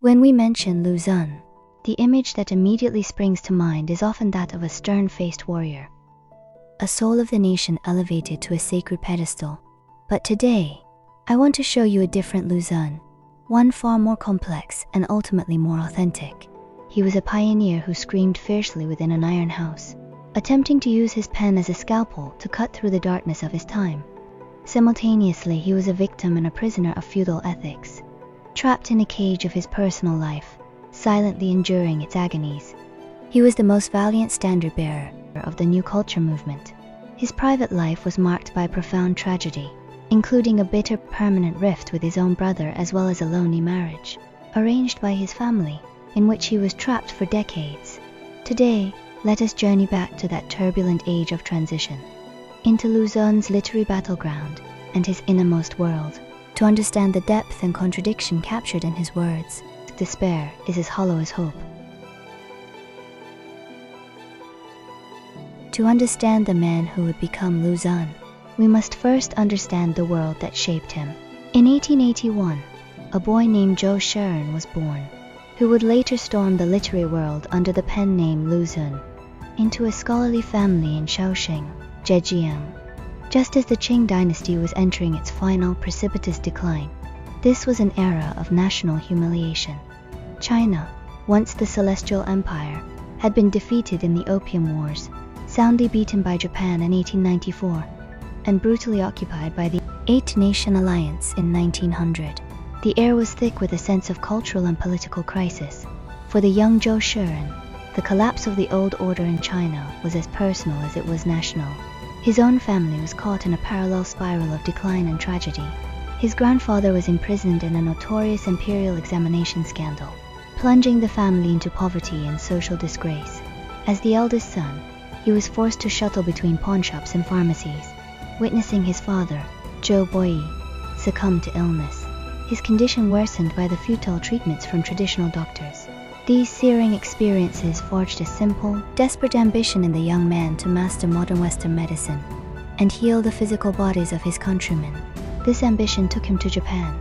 When we mention Lu Xun, the image that immediately springs to mind is often that of a stern-faced warrior, a soul of the nation elevated to a sacred pedestal. But today, I want to show you a different Lu Xun, one far more complex and ultimately more authentic. He was a pioneer who screamed fiercely within an iron house, attempting to use his pen as a scalpel to cut through the darkness of his time. Simultaneously, he was a victim and a prisoner of feudal ethics, trapped in a cage of his personal life, silently enduring its agonies. He was the most valiant standard-bearer of the new culture movement. His private life was marked by profound tragedy, including a bitter, permanent rift with his own brother as well as a lonely marriage, arranged by his family, in which he was trapped for decades. Today, let us journey back to that turbulent age of transition, into Lu Xun's literary battleground and his innermost world, to understand the depth and contradiction captured in his words. Despair is as hollow as hope. To understand the man who would become Lu Xun, we must first understand the world that shaped him. In 1881, a boy named Zhou Zuoren was born, who would later storm the literary world under the pen name Lu Xun, into a scholarly family in Shaoxing, Zhejiang. Just as the Qing dynasty was entering its final precipitous decline, this was an era of national humiliation. China, once the Celestial Empire, had been defeated in the Opium Wars, soundly beaten by Japan in 1894, and brutally occupied by the Eight-Nation Alliance in 1900. The air was thick with a sense of cultural and political crisis. For the young Zhou Zuoren, the collapse of the old order in China was as personal as it was national. His own family was caught in a parallel spiral of decline and tragedy. His grandfather was imprisoned in a notorious imperial examination scandal, plunging the family into poverty and social disgrace. As the eldest son, he was forced to shuttle between pawnshops and pharmacies, witnessing his father, Zhou Boyi, succumb to illness. His condition worsened by the futile treatments from traditional doctors. These searing experiences forged a simple, desperate ambition in the young man to master modern Western medicine and heal the physical bodies of his countrymen. This ambition took him to Japan,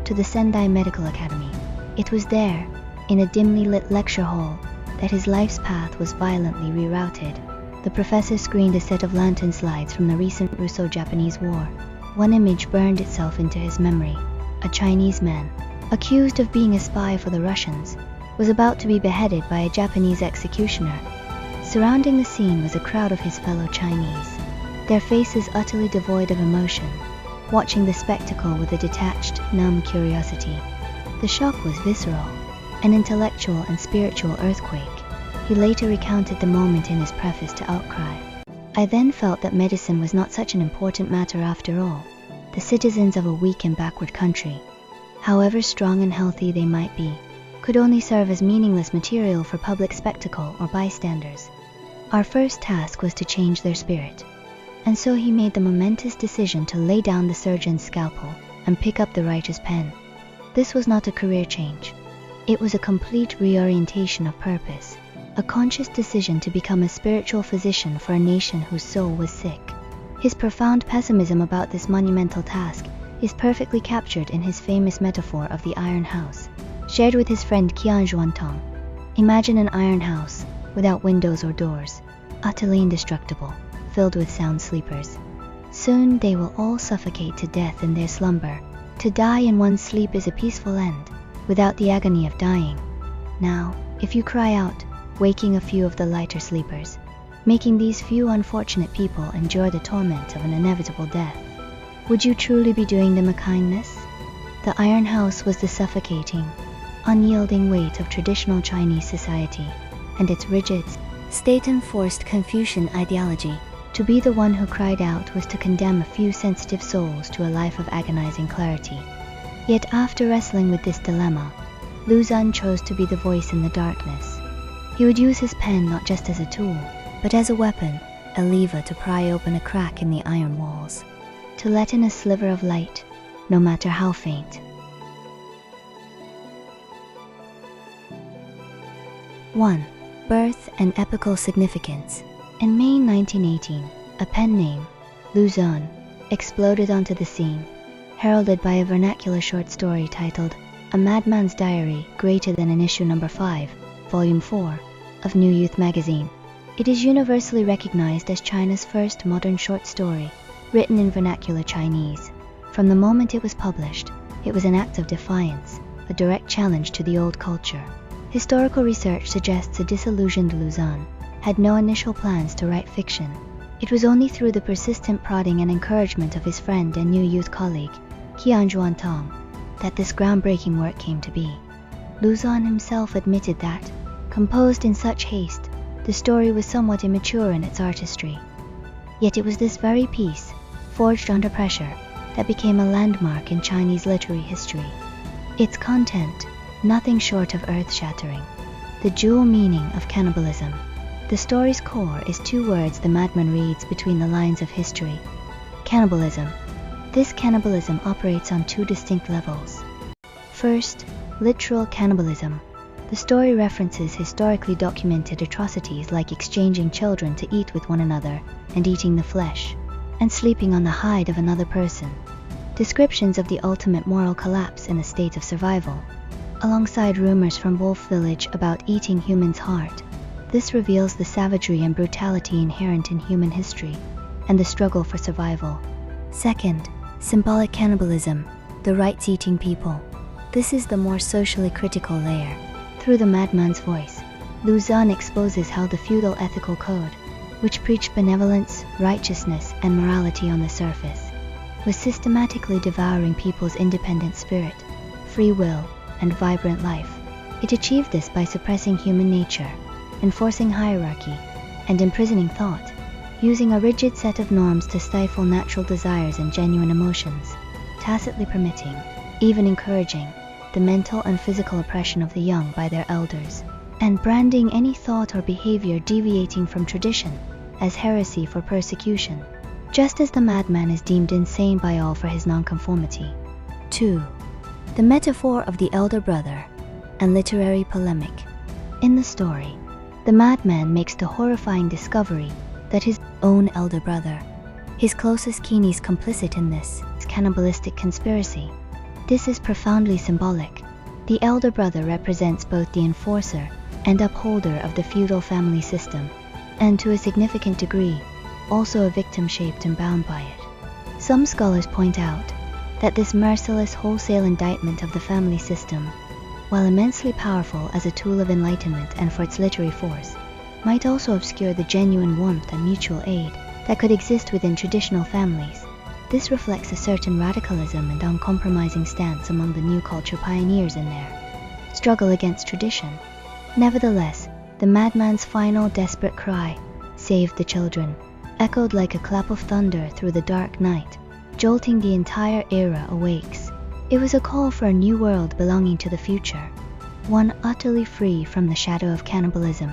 to the Sendai Medical Academy. It was there, in a dimly lit lecture hall, that his life's path was violently rerouted. The professor screened a set of lantern slides from the recent Russo-Japanese War. One image burned itself into his memory. A Chinese man, accused of being a spy for the Russians, was about to be beheaded by a Japanese executioner. Surrounding the scene was a crowd of his fellow Chinese, their faces utterly devoid of emotion, watching the spectacle with a detached, numb curiosity. The shock was visceral, an intellectual and spiritual earthquake. He later recounted the moment in his preface to Outcry. I then felt that medicine was not such an important matter after all. The citizens of a weak and backward country, however strong and healthy they might be, could only serve as meaningless material for public spectacle or bystanders. Our first task was to change their spirit, and so he made the momentous decision to lay down the surgeon's scalpel and pick up the writer's pen. This was not a career change. It was a complete reorientation of purpose, a conscious decision to become a spiritual physician for a nation whose soul was sick. His profound pessimism about this monumental task is perfectly captured in his famous metaphor of the iron house, shared with his friend Qian Zhuantong. Imagine an iron house, without windows or doors, utterly indestructible, filled with sound sleepers. Soon they will all suffocate to death in their slumber. To die in one's sleep is a peaceful end, without the agony of dying. Now, if you cry out, waking a few of the lighter sleepers, making these few unfortunate people endure the torment of an inevitable death, would you truly be doing them a kindness? The iron house was the suffocating, unyielding weight of traditional Chinese society, and its rigid, state-enforced Confucian ideology. To be the one who cried out was to condemn a few sensitive souls to a life of agonizing clarity. Yet after wrestling with this dilemma, Lu Xun chose to be the voice in the darkness. He would use his pen not just as a tool, but as a weapon, a lever to pry open a crack in the iron walls, to let in a sliver of light, no matter how faint. 1. Birth and epical significance. In May 1918, a pen name, Lu Xun, exploded onto the scene, heralded by a vernacular short story titled a madman's diary greater than in issue number 5, volume 4, of New Youth magazine. It is universally recognized as China's first modern short story, written in vernacular Chinese. From the moment it was published, it was an act of defiance, a direct challenge to the old culture. Historical research suggests a disillusioned Lu Xun had no initial plans to write fiction. It was only through the persistent prodding and encouragement of his friend and New Youth colleague, Qian Zhuantong, that this groundbreaking work came to be. Lu Xun himself admitted that, composed in such haste, the story was somewhat immature in its artistry. Yet it was this very piece, forged under pressure, that became a landmark in Chinese literary history. Its content, nothing short of earth-shattering. The dual meaning of cannibalism. The story's core is two words the madman reads between the lines of history. Cannibalism. This cannibalism operates on two distinct levels. First, literal cannibalism. The story references historically documented atrocities like exchanging children to eat with one another and eating the flesh, and sleeping on the hide of another person. Descriptions of the ultimate moral collapse in a state of survival, alongside rumors from Wolf Village about eating humans' heart. This reveals the savagery and brutality inherent in human history, and the struggle for survival. Second, symbolic cannibalism, the rites eating people. This is the more socially critical layer. Through the madman's voice, Lu Xun exposes how the feudal ethical code, which preached benevolence, righteousness, and morality on the surface, was systematically devouring people's independent spirit, free will, and vibrant life. It achieved this by suppressing human nature, enforcing hierarchy, and imprisoning thought, using a rigid set of norms to stifle natural desires and genuine emotions, tacitly permitting, even encouraging, the mental and physical oppression of the young by their elders, and branding any thought or behavior deviating from tradition as heresy for persecution, just as the madman is deemed insane by all for his nonconformity. 2. The metaphor of the elder brother and literary polemic. In the story, the madman makes the horrifying discovery that his own elder brother, his closest kin, is complicit in this cannibalistic conspiracy. This is profoundly symbolic. The elder brother represents both the enforcer and upholder of the feudal family system, and to a significant degree, also a victim shaped and bound by it. Some scholars point out that this merciless wholesale indictment of the family system, while immensely powerful as a tool of enlightenment and for its literary force, might also obscure the genuine warmth and mutual aid that could exist within traditional families. This reflects a certain radicalism and uncompromising stance among the new culture pioneers in their struggle against tradition. Nevertheless, the madman's final desperate cry, "Save the children," echoed like a clap of thunder through the dark night, jolting the entire era awakes. It was a call for a new world belonging to the future, one utterly free from the shadow of cannibalism.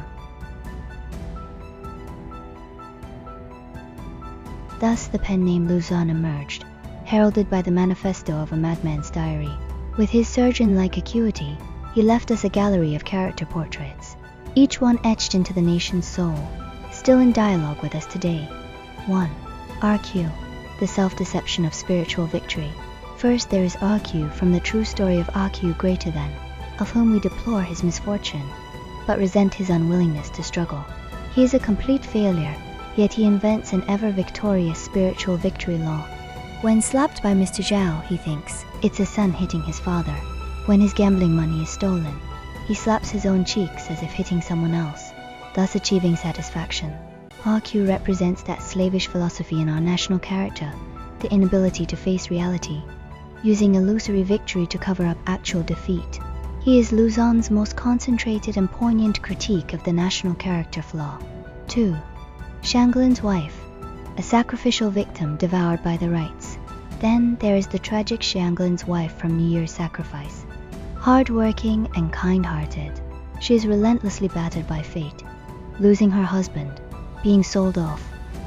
Thus the pen name Lu Xun emerged, heralded by the manifesto of a madman's diary. With his surgeon-like acuity, he left us a gallery of character portraits, each one etched into the nation's soul, still in dialogue with us today. 1. RQ, the self-deception of spiritual victory. First there is RQ from the true story of RQ greater than, of whom we deplore his misfortune, but resent his unwillingness to struggle. He is a complete failure, yet he invents an ever-victorious spiritual victory law. When slapped by Mr. Zhao, he thinks it's a son hitting his father. When his gambling money is stolen, he slaps his own cheeks as if hitting someone else, thus achieving satisfaction. RQ represents that slavish philosophy in our national character, the inability to face reality, using illusory victory to cover up actual defeat. He is Lu Xun's most concentrated and poignant critique of the national character flaw. 2. Shanglin's wife, a sacrificial victim devoured by the rites. Then there is the tragic Shanglin's wife from New Year's Sacrifice. Hard-working and kind-hearted, she is relentlessly battered by fate, losing her husband, being sold off,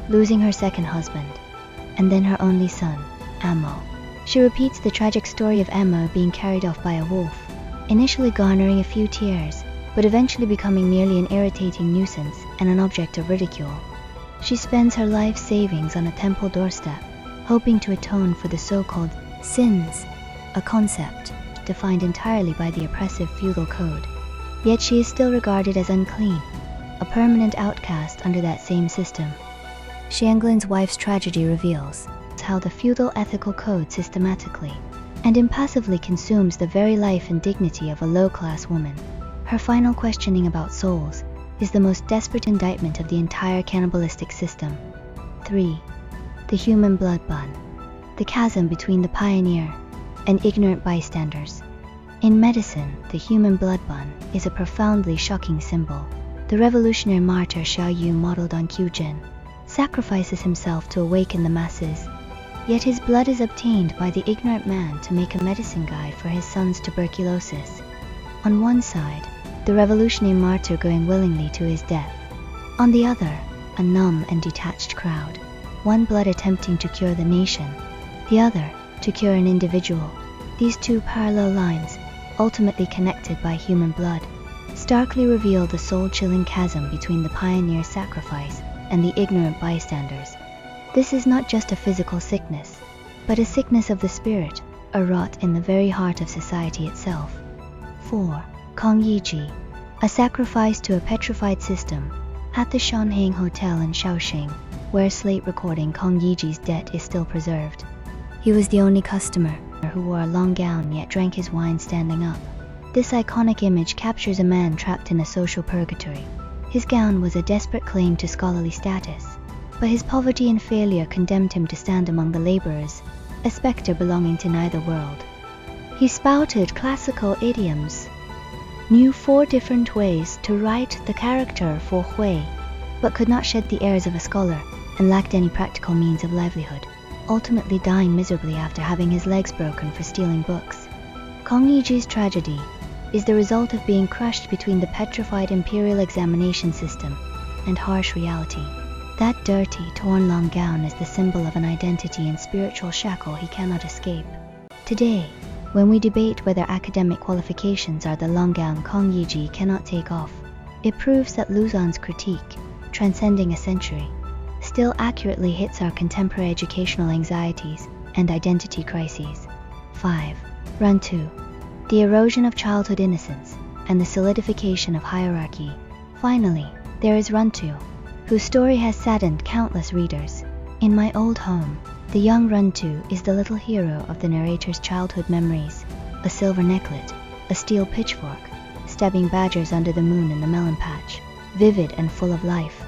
losing her second husband, and then her only son, Amo. She repeats the tragic story of Amo being carried off by a wolf, initially garnering a few tears, but eventually becoming merely an irritating nuisance and an object of ridicule. She spends her life savings on a temple doorstep, hoping to atone for the so-called sins, a concept defined entirely by the oppressive feudal code. Yet she is still regarded as unclean, a permanent outcast under that same system. Xianglin's wife's tragedy reveals how the feudal ethical code systematically and impassively consumes the very life and dignity of a low-class woman. Her final questioning about souls is the most desperate indictment of the entire cannibalistic system. 3. The human blood bun. The chasm between the pioneer and ignorant bystanders. In medicine, the human blood bun is a profoundly shocking symbol. The revolutionary martyr Xiao Yu, modeled on Qu Jin, sacrifices himself to awaken the masses. Yet his blood is obtained by the ignorant man to make a medicine guide for his son's tuberculosis. On one side, the revolutionary martyr going willingly to his death. On the other, a numb and detached crowd, one blood attempting to cure the nation, the other to cure an individual. These two parallel lines, ultimately connected by human blood, starkly reveal the soul-chilling chasm between the pioneer's sacrifice and the ignorant bystanders. This is not just a physical sickness, but a sickness of the spirit, a rot in the very heart of society itself. 4. Kong Yiji, a sacrifice to a petrified system. At the Shanheng Hotel in Shaoxing, where slate recording Kong Yiji's debt is still preserved. He was the only customer who wore a long gown yet drank his wine standing up. This iconic image captures a man trapped in a social purgatory. His gown was a desperate claim to scholarly status, but his poverty and failure condemned him to stand among the laborers, a specter belonging to neither world. He spouted classical idioms, knew 4 different ways to write the character for Hui, but could not shed the airs of a scholar and lacked any practical means of livelihood, ultimately dying miserably after having his legs broken for stealing books. Kong Yiji's tragedy is the result of being crushed between the petrified imperial examination system and harsh reality. That dirty, torn long gown is the symbol of an identity and spiritual shackle he cannot escape. Today, when we debate whether academic qualifications are the long gown Kong Yiji cannot take off, it proves that Lu Xun's critique, transcending a century, still accurately hits our contemporary educational anxieties and identity crises. 5. Run 2. The erosion of childhood innocence and the solidification of hierarchy. Finally, there is Run 2, whose story has saddened countless readers. In My Old Home, the young Run 2 is the little hero of the narrator's childhood memories: a silver necklet, a steel pitchfork, stabbing badgers under the moon in the melon patch, vivid and full of life.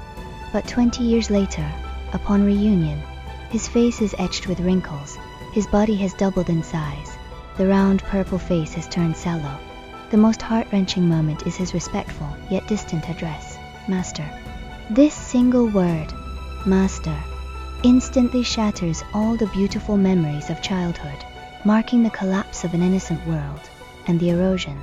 But 20 years later, upon reunion, his face is etched with wrinkles, his body has doubled in size, the round purple face has turned sallow. The most heart-wrenching moment is his respectful yet distant address: Master. This single word, Master, instantly shatters all the beautiful memories of childhood, marking the collapse of an innocent world and the erosion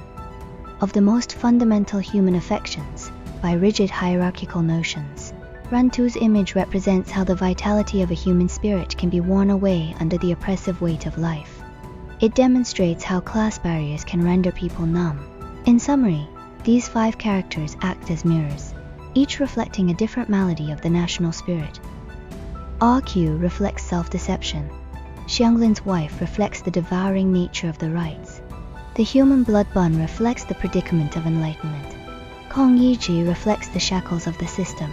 of the most fundamental human affections by rigid hierarchical notions. Run 2's image represents how the vitality of a human spirit can be worn away under the oppressive weight of life. It demonstrates how class barriers can render people numb. In summary, these 5 characters act as mirrors, each reflecting a different malady of the national spirit. RQ reflects self-deception. Xianglin's wife reflects the devouring nature of the rites. The human blood bun reflects the predicament of enlightenment. Kong Yiji reflects the shackles of the system.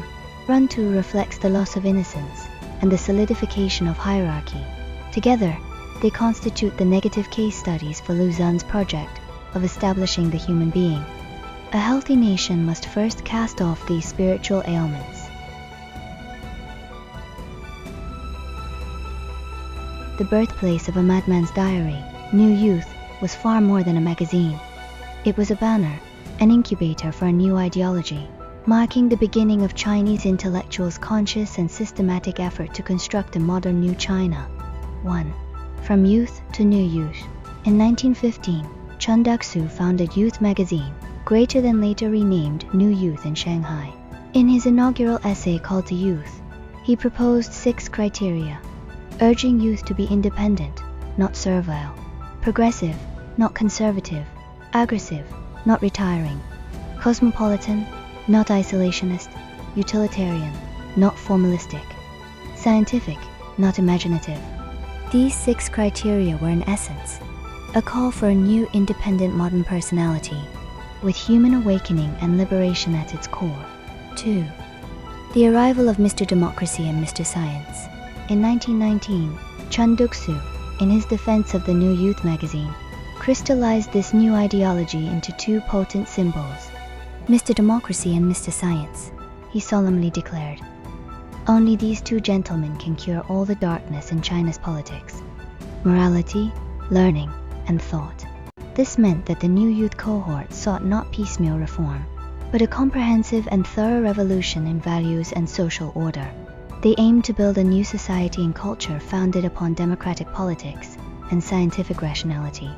Run 2 reflects the loss of innocence and the solidification of hierarchy. Together, they constitute the negative case studies for Lu Xun's project of establishing the human being. A healthy nation must first cast off these spiritual ailments. The birthplace of a madman's diary, New Youth, was far more than a magazine. It was a banner, an incubator for a new ideology, marking the beginning of Chinese intellectuals' conscious and systematic effort to construct a modern New China. 1. From Youth to New Youth. In 1915, Chen Duxu founded Youth magazine, greater than later renamed New Youth in Shanghai. In his inaugural essay called to Youth, he proposed 6 criteria, urging youth to be independent, not servile, progressive, not conservative, aggressive, not retiring, cosmopolitan, not isolationist, utilitarian, not formalistic, scientific, not imaginative. These 6 criteria were in essence a call for a new independent modern personality, with human awakening and liberation at its core. 2. The arrival of Mr. Democracy and Mr. Science. In 1919, Chun Duk-soo, in his defense of the New Youth magazine, crystallized this new ideology into two potent symbols, Mr. Democracy and Mr. Science. He solemnly declared, "Only these two gentlemen can cure all the darkness in China's politics: morality, learning, and thought." This meant that the new youth cohort sought not piecemeal reform, but a comprehensive and thorough revolution in values and social order. They aimed to build a new society and culture founded upon democratic politics and scientific rationality.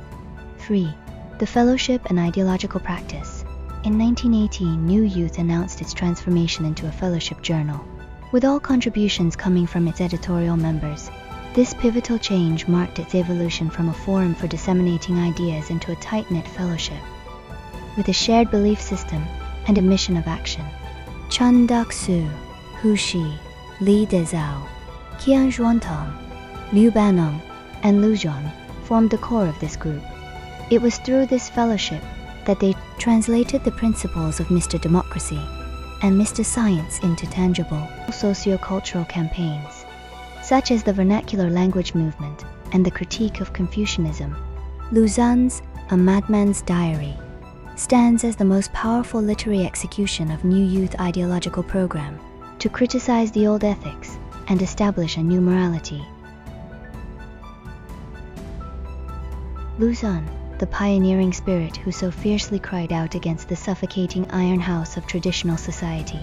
3. The fellowship and ideological practice. In 1918, New Youth announced its transformation into a fellowship journal, with all contributions coming from its editorial members. This pivotal change marked its evolution from a forum for disseminating ideas into a tight-knit fellowship, with a shared belief system and a mission of action. Chun Duk-soo, Hu Shi, Li Dezhao, Qian Zhuantong, Liu Banong, and Lu Xun formed the core of this group. It was through this fellowship that they translated the principles of Mr. Democracy and Mr. Science into tangible socio-cultural campaigns, such as the vernacular language movement and the critique of Confucianism. Lu Xun's A Madman's Diary stands as the most powerful literary execution of New Youth ideological program to criticize the old ethics and establish a new morality. Lu Xun, the pioneering spirit who so fiercely cried out against the suffocating iron house of traditional society,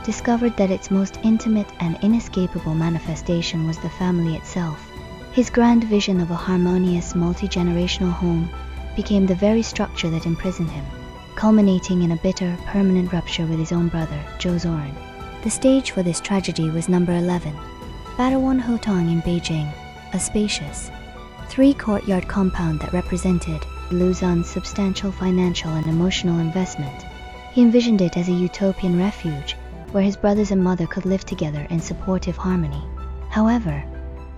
discovered that its most intimate and inescapable manifestation was the family itself. His grand vision of a harmonious, multi-generational home became the very structure that imprisoned him, culminating in a bitter, permanent rupture with his own brother, Zhou Zuoren. The stage for this tragedy was number 11, Battleground Hotong in Beijing, a spacious, three-courtyard compound that represented Lu Xun's substantial financial and emotional investment. He envisioned it as a utopian refuge where his brothers and mother could live together in supportive harmony. However,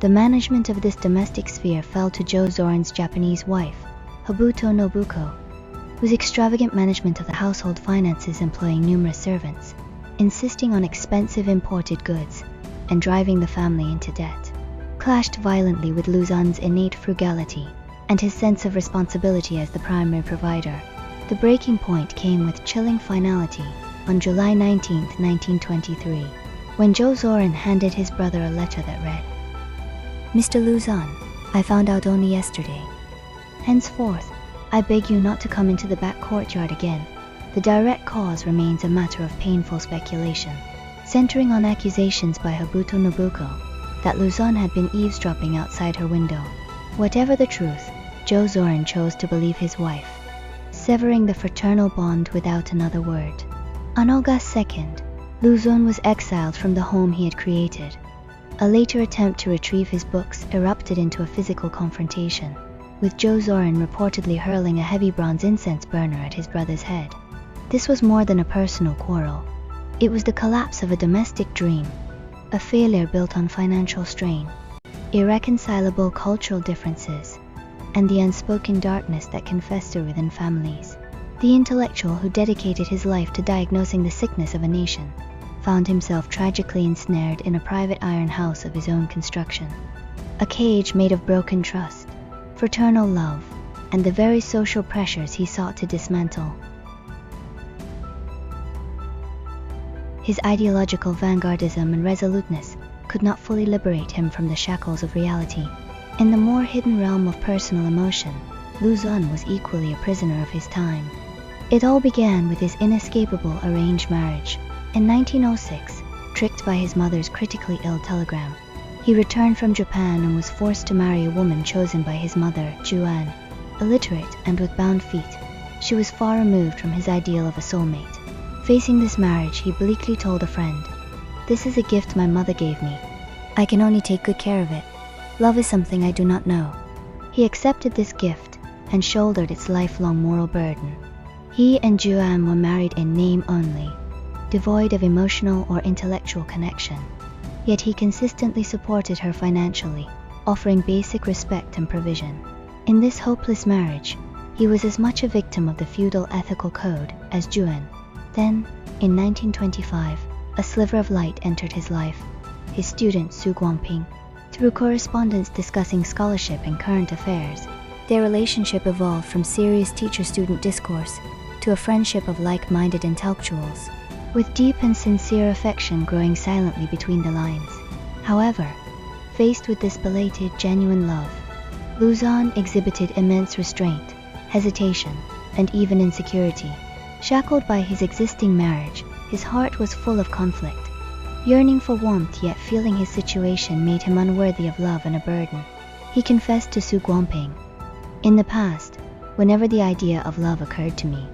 the management of this domestic sphere fell to Zhou Zuoren's Japanese wife, Habuto Nobuko, whose extravagant management of the household finances, employing numerous servants, insisting on expensive imported goods, and driving the family into debt, clashed violently with Lu Xun's innate frugality and his sense of responsibility as the primary provider. The breaking point came with chilling finality on July 19, 1923, when Zhou Zuoren handed his brother a letter that read, "Mr. Lu Xun, I found out only yesterday. Henceforth, I beg you not to come into the back courtyard again. The direct cause remains a matter of painful speculation, centering on accusations by Habuto Nobuko that Lu Xun had been eavesdropping outside her window. Whatever the truth, Zhou Zuoren chose to believe his wife, severing the fraternal bond without another word. On August 2nd, Lu Xun was exiled from the home he had created. A later attempt to retrieve his books erupted into a physical confrontation, with Zhou Zuoren reportedly hurling a heavy bronze incense burner at his brother's head. This was more than a personal quarrel. It was the collapse of a domestic dream, a failure built on financial strain, irreconcilable cultural differences, and the unspoken darkness that can fester within families. The intellectual who dedicated his life to diagnosing the sickness of a nation found himself tragically ensnared in a private iron house of his own construction, a cage made of broken trust, fraternal love, and the very social pressures he sought to dismantle. His ideological vanguardism and resoluteness could not fully liberate him from the shackles of reality. In the more hidden realm of personal emotion, Lu Xun was equally a prisoner of his time. It all began with his inescapable arranged marriage. In 1906, tricked by his mother's critically ill telegram, he returned from Japan and was forced to marry a woman chosen by his mother, Juan. Illiterate and with bound feet, she was far removed from his ideal of a soulmate. Facing this marriage, he bleakly told a friend, "This is a gift my mother gave me. I can only take good care of it. Love is something I do not know." He accepted this gift and shouldered its lifelong moral burden. He and Juan were married in name only, devoid of emotional or intellectual connection. Yet he consistently supported her financially, offering basic respect and provision. In this hopeless marriage, he was as much a victim of the feudal ethical code as Zhuan. Then, in 1925, a sliver of light entered his life, his student Xu Guangping. Through correspondence discussing scholarship and current affairs, their relationship evolved from serious teacher-student discourse to a friendship of like-minded intellectuals, with deep and sincere affection growing silently between the lines. However, faced with this belated, genuine love, Lu Xun exhibited immense restraint, hesitation, and even insecurity. Shackled by his existing marriage, his heart was full of conflict. Yearning for warmth yet feeling his situation made him unworthy of love and a burden. He confessed to Xu Guangping, "In the past, whenever the idea of love occurred to me,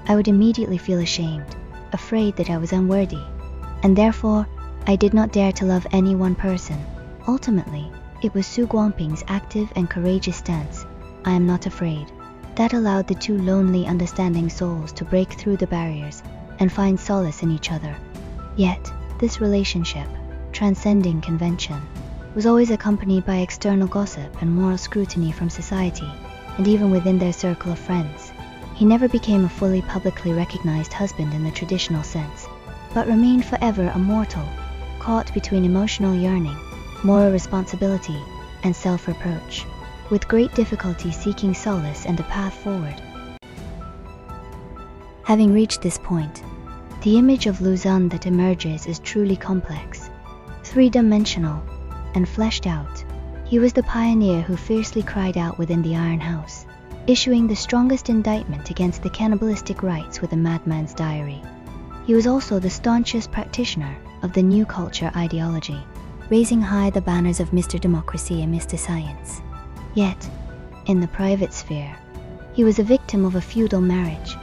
I would immediately feel ashamed, afraid that I was unworthy, and therefore I did not dare to love any one person." Ultimately, it was Xu Guangping's active and courageous stance, "I am not afraid," that allowed the two lonely, understanding souls to break through the barriers and find solace in each other. Yet, this relationship, transcending convention, was always accompanied by external gossip and moral scrutiny from society, and even within their circle of friends. He never became a fully publicly recognized husband in the traditional sense, but remained forever a mortal, caught between emotional yearning, moral responsibility, and self-reproach, with great difficulty seeking solace and a path forward. Having reached this point, the image of Lu Xun that emerges is truly complex, three-dimensional, and fleshed out. He was the pioneer who fiercely cried out within the Iron House, issuing the strongest indictment against the cannibalistic rites with the Madman's diary. He was also the staunchest practitioner of the new culture ideology, raising high the banners of Mr. Democracy and Mr. Science. Yet, in the private sphere, he was a victim of a feudal marriage,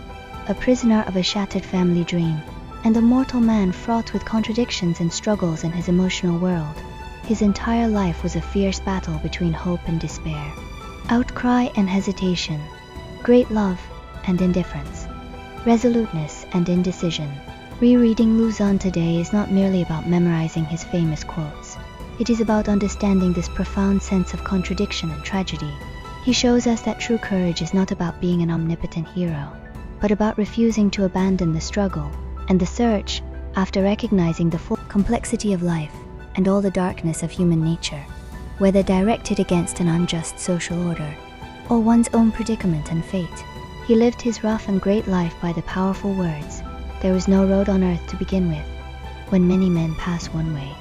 a prisoner of a shattered family dream, and a mortal man fraught with contradictions and struggles in his emotional world. His entire life was a fierce battle between hope and despair, outcry and hesitation, great love and indifference, resoluteness and indecision. Rereading Lu Xun today is not merely about memorizing his famous quotes. It is about understanding this profound sense of contradiction and tragedy. He shows us that true courage is not about being an omnipotent hero, but about refusing to abandon the struggle and the search after recognizing the full complexity of life and all the darkness of human nature, whether directed against an unjust social order or one's own predicament and fate. He lived his rough and great life by the powerful words, "There is no road on earth to begin with, when many men pass one way.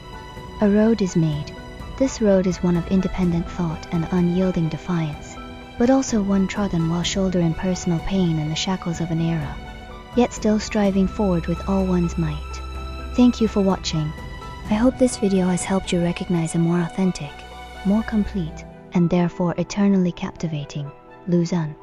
A road is made. This road is one of independent thought and unyielding defiance, but also one trodden while shouldering personal pain and the shackles of an era, yet still striving forward with all one's might." Thank you for watching. I hope this video has helped you recognize a more authentic, more complete, and therefore eternally captivating Lu Xun.